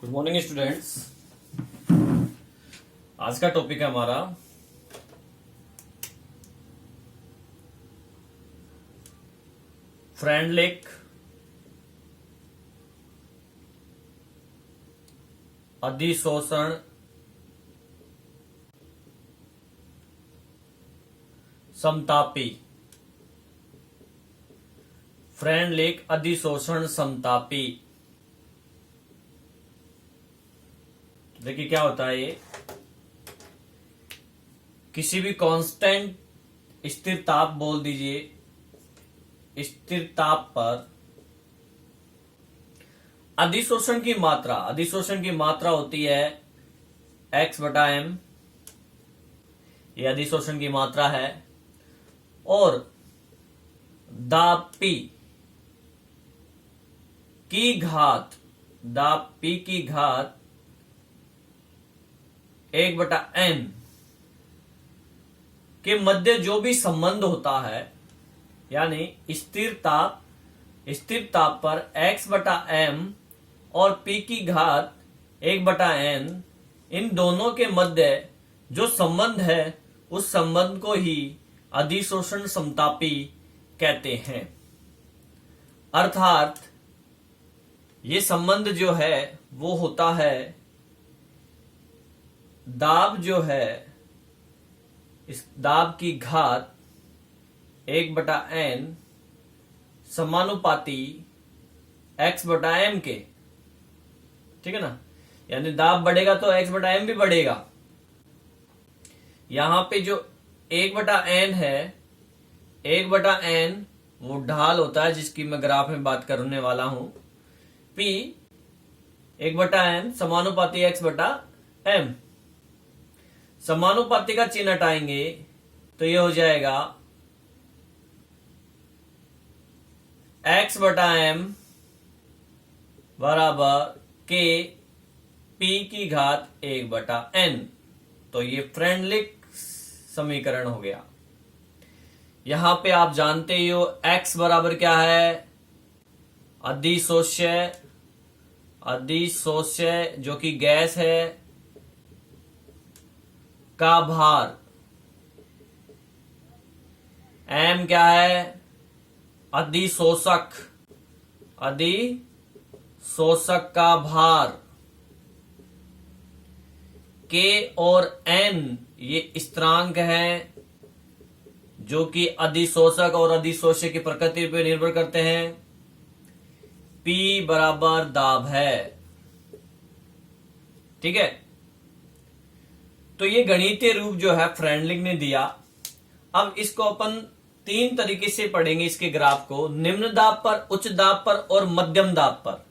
Good morning students. आज का topic है हमारा फ्रेंडलिक अधिशोषण समतापी। फ्रेंडलिक अधिशोषण समतापी। देखिए क्या होता है ये, किसी भी कांस्टेंट स्थिर ताप बोल दीजिए, स्थिर ताप पर अधिशोषण की मात्रा होती है x/m। ये अधिशोषण की मात्रा है और दाब P की घात 1/n के मध्य जो भी संबंध होता है, यानी स्थिर ताप पर x/m और p की घात 1/n, इन दोनों के मध्य जो संबंध है उस संबंध को ही अधिशोषण समतापी कहते हैं। अर्थात ये संबंध जो है वो होता है दाब जो है, इस दाब की घात 1/n समानुपाती x/m के। ठीक है ना, यानी दाब बढ़ेगा तो x/m भी बढ़ेगा। यहां पे जो 1/n है, 1/n वो ढाल होता है जिसकी मैं ग्राफ में बात करने वाला हूं। p 1/n समानुपाती x/m। समानुपाती का चिन्ह हटाएंगे तो ये हो जाएगा x/m बराबर k p की घात 1/n। तो ये फ्रेंडलिक समीकरण हो गया। यहां पे आप जानते ही हो x बराबर क्या है, अधिशोष्य जो कि गैस है का भार, m क्या है, अधिशोषक का भार, k और n ये स्थिरांक हैं जो कि अधिशोषक और अधिशोष्य की प्रकृति पर निर्भर करते हैं। p बराबर दाब है। ठीक है, तो ये गणितीय रूप जो है फ्रेंडलिक ने दिया। अब इसको अपन तीन तरीके से पढ़ेंगे, इसके ग्राफ को, निम्न दाब पर, उच्च दाब पर और मध्यम दाब पर।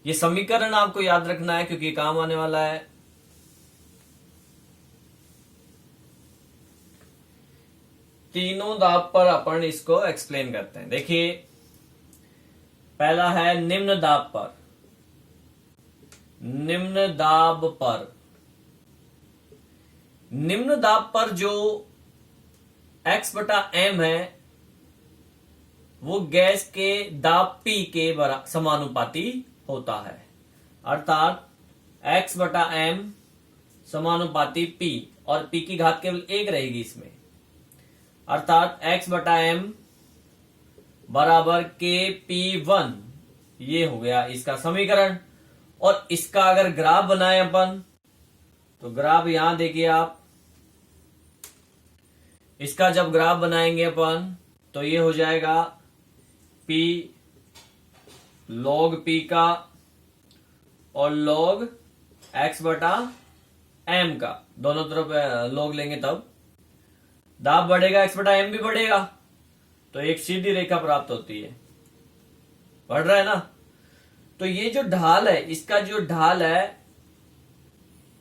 ये समीकरण आपको याद रखना है क्योंकि काम आने वाला है। तीनों दाब पर अपन इसको एक्सप्लेन करते हैं। देखिए पहला है निम्न दाब पर। निम्न दाब पर जो x/m है वो गैस के दाब P के समानुपाती होता है। अर्थात x/m समानुपाती P, और P की घात केवल 1 रहेगी इसमें। अर्थात x/m बराबर kp1। ये हो गया इसका समीकरण। और इसका अगर ग्राफ बनाए अपन, तो ग्राफ यहां देखिए आप, इसका जब ग्राफ बनाएंगे अपन तो ये हो जाएगा P log P का और log x/m का, दोनों तरफ log लेंगे तब दाब बढ़ेगा, x/m भी बढ़ेगा, तो एक सीधी रेखा प्राप्त होती है। बढ़ रहा है ना। तो ये जो ढाल है,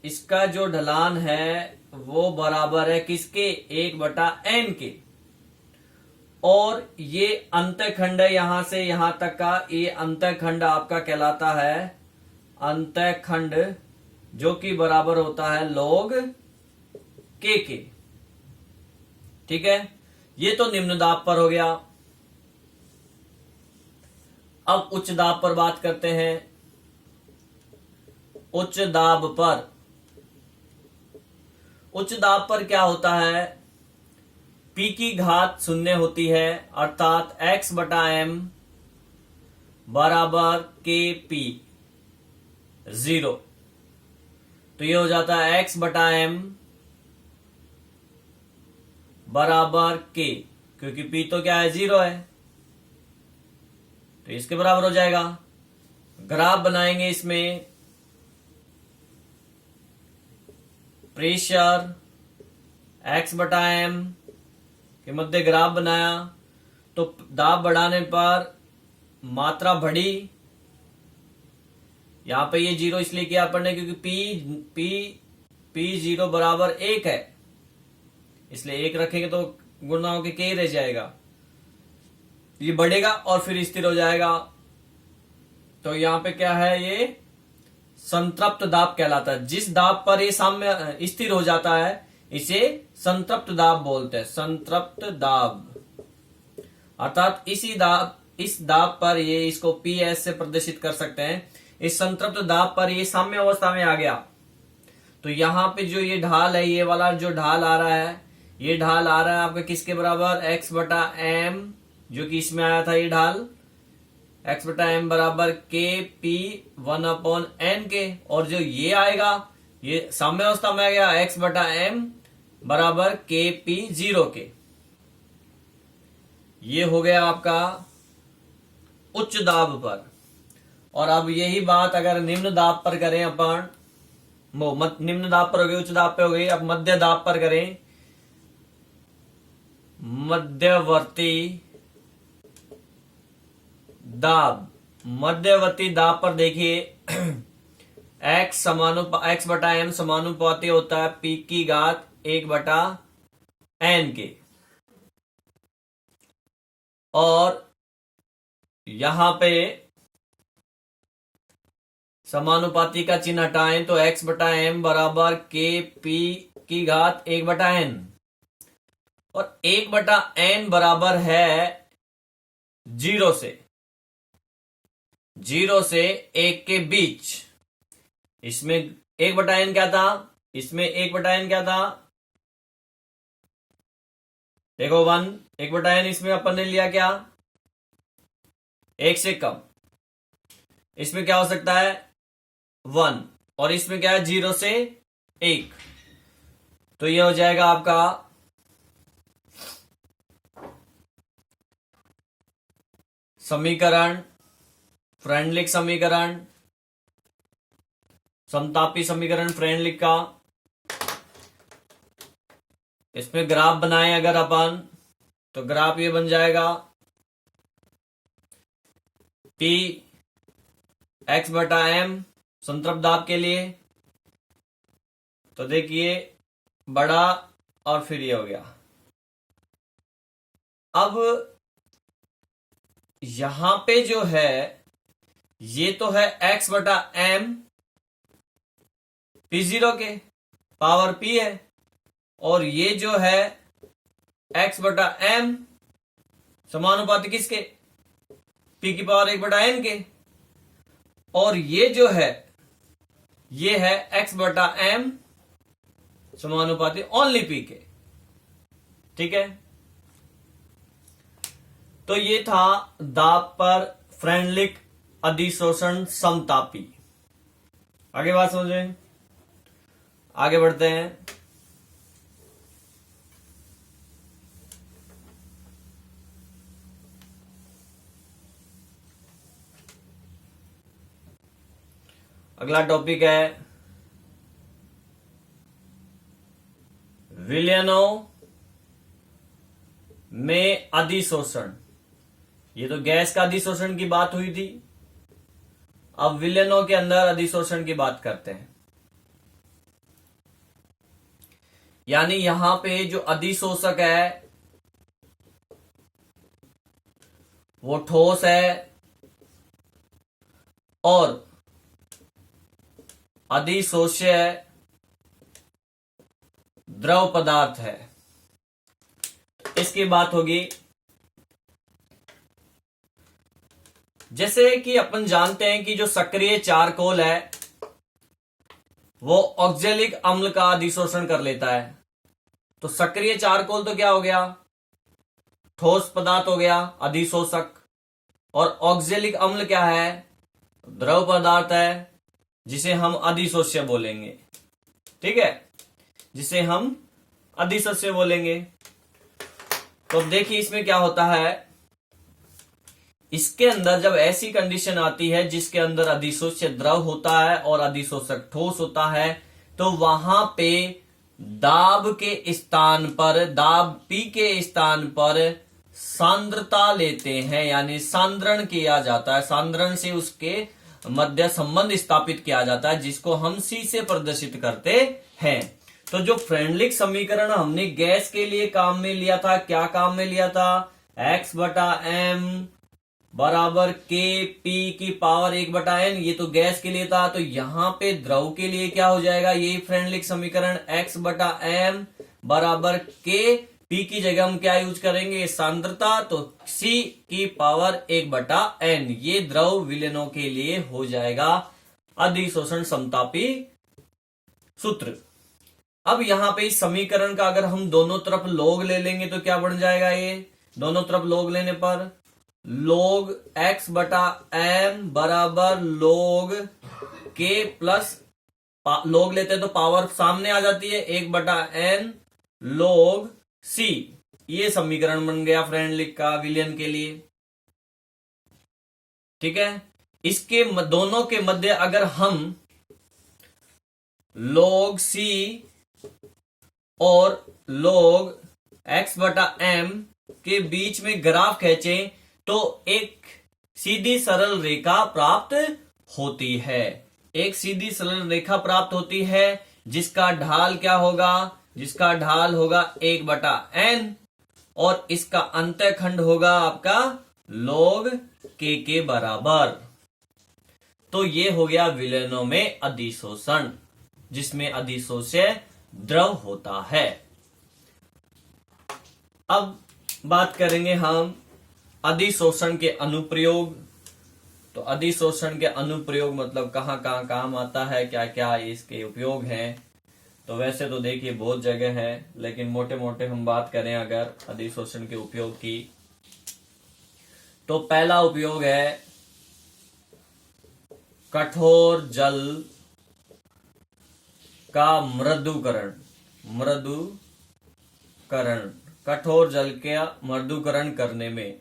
इसका जो ढलान है वो बराबर है किसके, 1/n के। और ये अंतःखंड है, यहां से यहां तक का, ये अंतःखंड आपका कहलाता है अंतःखंड, जो कि बराबर होता है log k के। ठीक है, ये तो निम्न दाब पर हो गया। अब उच्च दाब पर बात करते हैं। उच्च दाब पर, उच्च दाब पर क्या होता है, P की घात शून्य होती है, अर्थात x बटा m बराबर के पी 0। तो ये हो जाता है x बटा m बराबर k, क्योंकि p तो क्या है 0 है, तो इसके बराबर हो जाएगा। ग्राफ बनाएंगे इसमें, प्रेशर x बटा m के मध्य ग्राफ बनाया, तो दाब बढ़ाने पर मात्रा बढ़ी। यहां पे ये 0 इसलिए किया अपन ने क्योंकि P 0 बराबर 1 है, इसलिए 1 रखेंगे तो गुणा होकर k रह जाएगा, ये बढ़ेगा और फिर स्थिर हो जाएगा। तो यहां पे क्या है, ये संतृप्त दाब कहलाता है। जिस दाब पर ये साम्य स्थिर हो जाता है इसे संतृप्त दाब बोलते हैं, संतृप्त दाब। अर्थात इस दाब पर ये इसको PS से प्रदर्शित कर सकते हैं। इस संतृप्त दाब पर ये साम्य अवस्था में आ गया, तो यहां पे जो ये ढाल है, ये वाला जो ढाल आ रहा है, ये ढाल आ रहा है आपका किसके बराबर, x बटा m, जो कि इसमें आया था ये ढाल x बटा m बराबर के पी 1/n के, और जो ये आएगा ये साम्य अवस्था में आ गया x बटा m बराबर के पी 0 के। ये हो गया आपका उच्च दाब पर। और अब यही बात अगर निम्न दाब पर करें अपन, निम्न दाब पर हो गई, उच्च दाब पे हो गई, अब मध्य दाब पर करें। मध्यवर्ती दाब, मध्यवर्ती दाब पर देखिए x बटा m समानुपाती होता है P की घात 1 बटा n के, और यहां पे समानुपाती का चिन्ह हटाएं तो x बटा m बराबर के पी की घात 1 बटा n, और 1 बटा n बराबर है 0 से 1 के बीच। इसमें 1 बटा n क्या था, इसमें 1 बटा n क्या था, देखो 1 बटा n इसमें अपन ने लिया क्या, 1 से कम। इसमें क्या हो सकता है 1, और इसमें क्या है 0 से 1, तो ये हो जाएगा आपका समीकरण, फ्रेंडलिक समीकरण, समतापी समीकरण फ्रेंडलिक का। इसमें ग्राफ बनाएं अगर अपन, तो ग्राफ ये बन जाएगा P x बटा m संतृप्त दाब के लिए, तो देखिए बड़ा और फिर ये हो गया। अब यहां पे जो है ये तो है x बटा m P0 के, पावर P है, और ये जो है x बटा m समानुपाती किसके, P की पावर 1 बटा n के, और ये जो है ये है x बटा m समानुपाती ओनली P के। ठीक है, तो ये था दाब पर फ्रेंडलिक अधिशोषण समतापी। आगे बात समझें, आगे बढ़ते हैं। अगला टॉपिक है विलियनोव में अधिशोषण। ये तो गैस का अधिशोषण की बात हुई थी, अब विलियनोव के अंदर अधिशोषण की बात करते हैं। यानी यहां पे जो अधिशोषक है वो ठोस है और अधिशोष्य द्रव पदार्थ है। इसकी बात होगी, जैसे कि अपन जानते हैं कि जो सक्रिय चारकोल है वो ऑक्जेलिक अम्ल का अधिशोषण कर लेता है। तो सक्रिय चारकोल तो क्या हो गया, ठोस पदार्थ हो गया, अधिशोषक। और ऑक्जेलिक अम्ल क्या है, द्रव पदार्थ है, जिसे हम अधिशोष्य बोलेंगे। ठीक है, जिसे हम अधिशोष्य बोलेंगे। तो अब देखिए इसमें क्या होता है, इसके अंदर जब ऐसी कंडीशन आती है जिसके अंदर अधिशोष्य द्रव होता है और अधिशोषक ठोस होता है, तो वहां पे दाब के स्थान पर, दाब P के स्थान पर सांद्रता लेते हैं, यानी सांद्रण किया जाता है। सांद्रण से उसके मध्य संबंध स्थापित किया जाता है, जिसको हम C से प्रदर्शित करते हैं। तो जो फ्रेंडलिक समीकरण हमने गैस के लिए काम में लिया था, क्या काम में लिया था, x/m बराबर k p की पावर 1/n, ये तो गैस के लिए था। तो यहां पे द्रव के लिए क्या हो जाएगा, ये फ्रेंडलिक समीकरण x/m बराबर k, p की जगह हम क्या यूज करेंगे, सांद्रता, तो c की पावर 1/n। ये द्रव विलयनों के लिए हो जाएगा अधिशोषण समतापी सूत्र। अब यहां पे इस समीकरण का अगर हम दोनों तरफ लॉग ले लेंगे तो क्या बन जाएगा, ये दोनों तरफ लॉग लेने पर log x/m बराबर log k प्लस log लेते हैं तो पावर सामने आ जाती है 1/n log c। ये समीकरण बन गया फ्रेंडलिक का विलयन के लिए। ठीक है, इसके दोनों के मध्य अगर हम log c और log x/m के बीच में ग्राफ खींचें तो एक सीधी सरल रेखा प्राप्त होती है। एक सीधी सरल रेखा प्राप्त होती है जिसका ढाल क्या होगा, जिसका ढाल होगा 1/n और इसका अंतःखंड होगा आपका log k के बराबर। तो ये हो गया विलयनों में अधिशोषण, जिसमें अधिशोष्य द्रव होता है। अब बात करेंगे हम अधिशोषण के अनुप्रयोग। तो अधिशोषण के अनुप्रयोग मतलब कहाँ कहाँ काम आता है, क्या क्या इसके उपयोग हैं। तो वैसे तो देखिए बहुत जगह है, लेकिन मोटे मोटे हम बात करें अगर अधिशोषण के उपयोग की, तो पहला उपयोग है कठोर जल का मृदुकरण। मृदुकरण, कठोर जल का मृदुकरण करने में,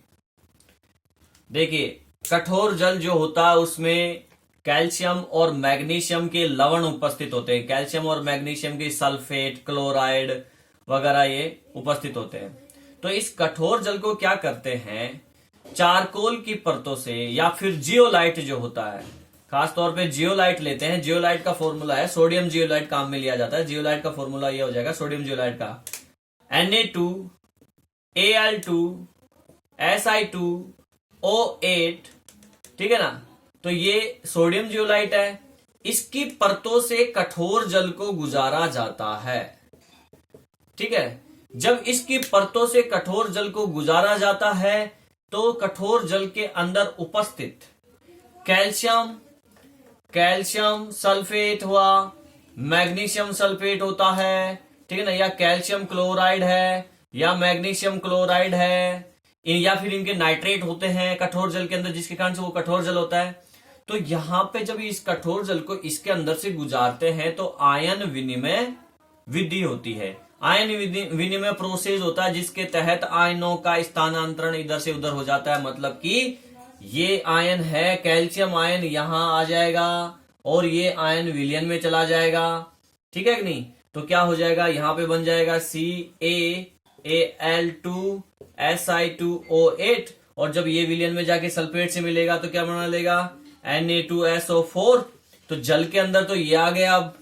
देखिए कठोर जल जो होता है उसमें कैल्शियम और मैग्नीशियम के लवण उपस्थित होते हैं। कैल्शियम और मैग्नीशियम के सल्फेट, क्लोराइड वगैरह ये उपस्थित होते हैं। तो इस कठोर जल को क्या करते हैं, चारकोल की परतों से या फिर जियोलाइट जो होता है, खासतौर पे जियोलाइट लेते हैं। जियोलाइट का फॉर्मूला है, सोडियम जियोलाइट काम में लिया जाता है। जियोलाइट का फॉर्मूला ये हो जाएगा, सोडियम जियोलाइट का Na2Al2Si2O8, ठीक है ना। तो ये सोडियम जियोलाइट है, इसकी परतों से कठोर जल को गुजारा जाता है। ठीक है, जब इसकी परतों से कठोर जल को गुजारा जाता है तो कठोर जल के अंदर उपस्थित कैल्शियम सल्फेट हुआ, मैग्नीशियम सल्फेट होता है, ठीक है ना, या कैल्शियम क्लोराइड है या मैग्नीशियम क्लोराइड है, या फिर इनके नाइट्रेट होते हैं कठोर जल के अंदर, जिसके कारण से वो कठोर जल होता है। तो यहां पे जब इस कठोर जल को इसके अंदर से गुजारते हैं तो आयन विनिमय विधि होती है। आयन विनिमय प्रोसेस होता है, जिसके तहत आयनों का स्थानांतरण इधर से उधर हो जाता है। मतलब कि ये आयन है कैल्शियम आयन, यहां आ जाएगा और ये आयन विलयन में चला जाएगा। ठीक है कि नहीं। तो क्या हो जाएगा, यहां पे बन जाएगा CaAl2Si2O8, और जब ये विलयन में जाके सल्फेट से मिलेगा तो क्या बना लेगा, Na2SO4। तो जल के अंदर तो ये आ गया अब,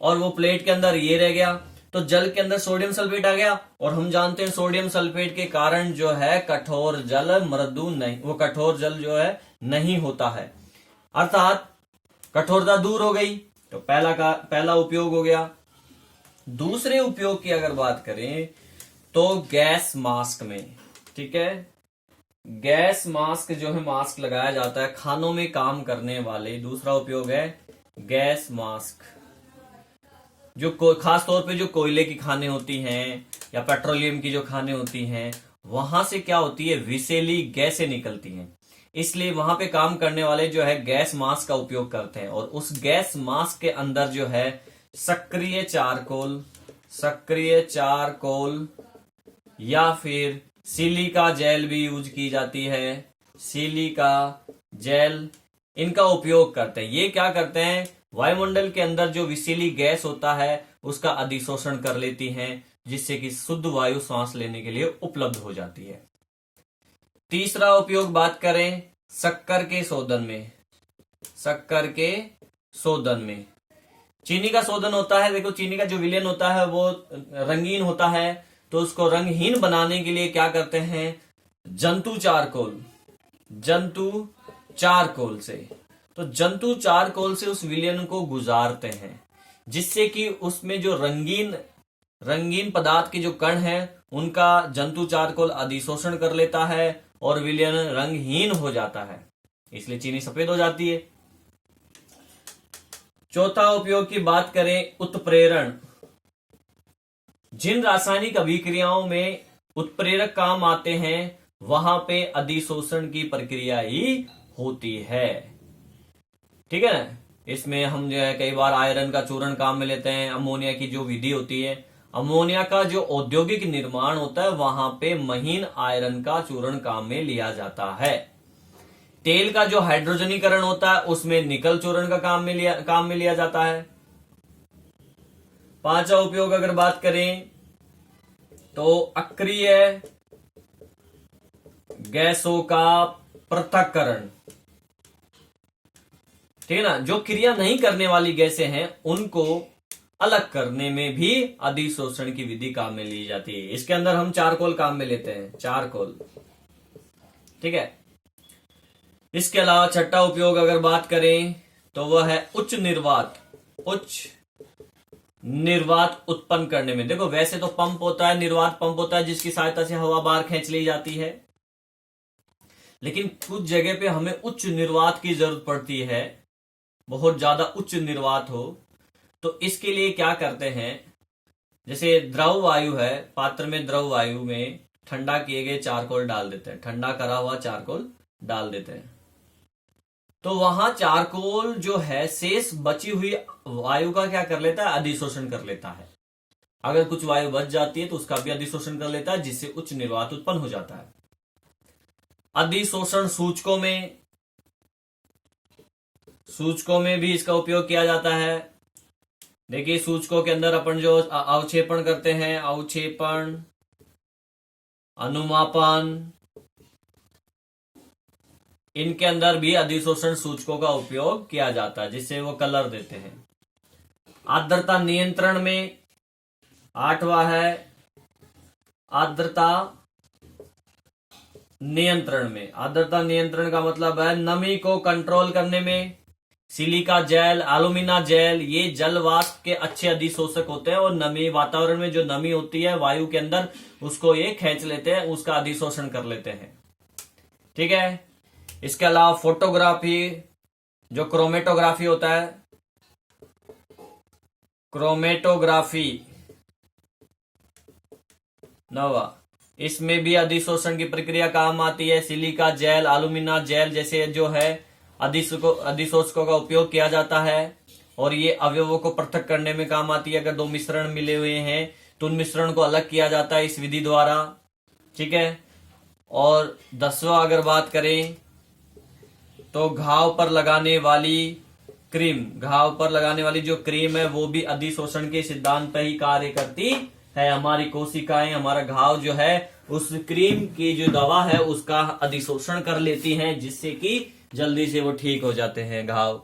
और वो प्लेट के अंदर ये रह गया। तो जल के अंदर सोडियम सल्फेट आ गया, और हम जानते हैं सोडियम सल्फेट के कारण जो है कठोर जल मृदु नहीं, वो कठोर जल जो है नहीं होता है, अर्थात कठोरता दूर हो गई। तो पहला उपयोग हो गया। दूसरे उपयोग की अगर बात करें तो गैस मास्क में, ठीक है, गैस मास्क जो है मास्क लगाया जाता है खानों में काम करने वाले। दूसरा उपयोग है गैस मास्क। जो खास तौर पे जो कोयले की खानें होती हैं या पेट्रोलियम की जो खानें होती हैं, वहां से क्या होती है, विषैली गैसें निकलती हैं। इसलिए वहां पे काम करने वाले जो है गैस मास्क का उपयोग करते हैं, और उस गैस मास्क के अंदर जो है सक्रिय चारकोल या फिर सिलिका जेल भी यूज की जाती है। सिलिका जेल इनका उपयोग करते हैं। ये क्या करते हैं, वायुमंडल के अंदर जो विषैली गैस होता है उसका अधिशोषण कर लेती हैं, जिससे कि शुद्ध वायु सांस लेने के लिए उपलब्ध हो जाती है। तीसरा उपयोग बात करें शक्कर के शोधन में। चीनी का शोधन होता है। देखो, चीनी का जो विलयन होता है वो रंगीन होता है, तो उसको रंगहीन बनाने के लिए क्या करते हैं, जंतु चारकोल से। तो जंतु चारकोल से उस विलयन को गुजारते हैं, जिससे कि उसमें जो रंगीन पदार्थ के जो कण हैं उनका जंतु चारकोल अधिशोषण कर लेता है और विलयन रंगहीन हो जाता है, इसलिए चीनी सफेद हो जाती है। चौथा उपयोग की बात करें, उत्प्रेरण। जिन रासायनिक अभिक्रियाओं में उत्प्रेरक काम आते हैं वहां पे अधिशोषण की प्रक्रिया ही होती है। ठीक है ना। इसमें हम जो है कई बार आयरन का चूर्ण काम में लेते हैं। अमोनिया की जो विधि होती है, अमोनिया का जो औद्योगिक निर्माण होता है वहां पे महीन आयरन का चूर्ण काम में लिया जाता है। तेल का जो हाइड्रोजनीकरण होता है उसमें निकल चूर्ण का काम में लिया जाता है। पांचवा उपयोग अगर बात करें तो अक्रिय गैसों का पृथक्करण। ठीक है ना। जो क्रिया नहीं करने वाली गैसें हैं उनको अलग करने में भी अधिशोषण की विधि काम में ली जाती है। इसके अंदर हम चारकोल काम में लेते हैं, चारकोल। ठीक है। इसके अलावा छठा उपयोग अगर बात करें तो वह है उच्च निर्वात उत्पन्न करने में। देखो, वैसे तो पंप होता है, निर्वात पंप होता है जिसकी सहायता से हवा बाहर खींच ली जाती है, लेकिन कुछ जगह पे हमें उच्च निर्वात की जरूरत पड़ती है, बहुत ज्यादा उच्च निर्वात हो। तो इसके लिए क्या करते हैं, जैसे द्रव वायु है, पात्र में द्रव वायु में ठंडा किए गए चारकोल डाल देते हैं, ठंडा करा हुआ चारकोल डाल देते हैं, तो वहां चारकोल जो है शेष बची हुई वायु का क्या कर लेता है, अधिशोषण कर लेता है। अगर कुछ वायु बच जाती है तो उसका भी अधिशोषण कर लेता है, जिससे उच्च निर्वात उत्पन्न हो जाता है। अधिशोषण सूचकों में भी इसका उपयोग किया जाता है। देखिए, सूचकों के अंदर अपन जो अवक्षेपण करते हैं, अवक्षेपण, अनुमापन, इनके अंदर भी अधिशोषण सूचकों का उपयोग किया जाता है, जिससे वो कलर देते हैं। आर्द्रता नियंत्रण में आठवां है आर्द्रता नियंत्रण में। आर्द्रता नियंत्रण का मतलब है नमी को कंट्रोल करने में। सिलिका जेल, एल्यूमिना जेल, ये जल वाष्प के अच्छे अधिशोषक होते हैं, और नमी, वातावरण में जो नमी होती है वायु के अंदर, उसको ये खींच लेते हैं, उसका अधिशोषण कर लेते हैं। ठीक है। इसके अलावा फोटोग्राफी, जो क्रोमेटोग्राफी होता है, क्रोमेटोग्राफी नवा, इसमें भी अधिशोषण की प्रक्रिया काम आती है। सिलिका जेल, एल्यूमिना जेल जैसे जो है अधिशोषकों का उपयोग किया जाता है, और ये अवयवों को पृथक करने में काम आती है। अगर दो मिश्रण मिले हुए हैं तो उन मिश्रण को अलग किया जाता है इस विधि द्वारा। ठीक है। और 10वां अगर बात करें तो घाव पर लगाने वाली जो क्रीम है वो भी अधिशोषण के सिद्धांत पर ही कार्य करती है। हमारी कोशिकाएं, हमारा घाव जो है, उस क्रीम की जो दवा है उसका अधिशोषण कर लेती हैं, जिससे कि जल्दी से वो ठीक हो जाते हैं घाव।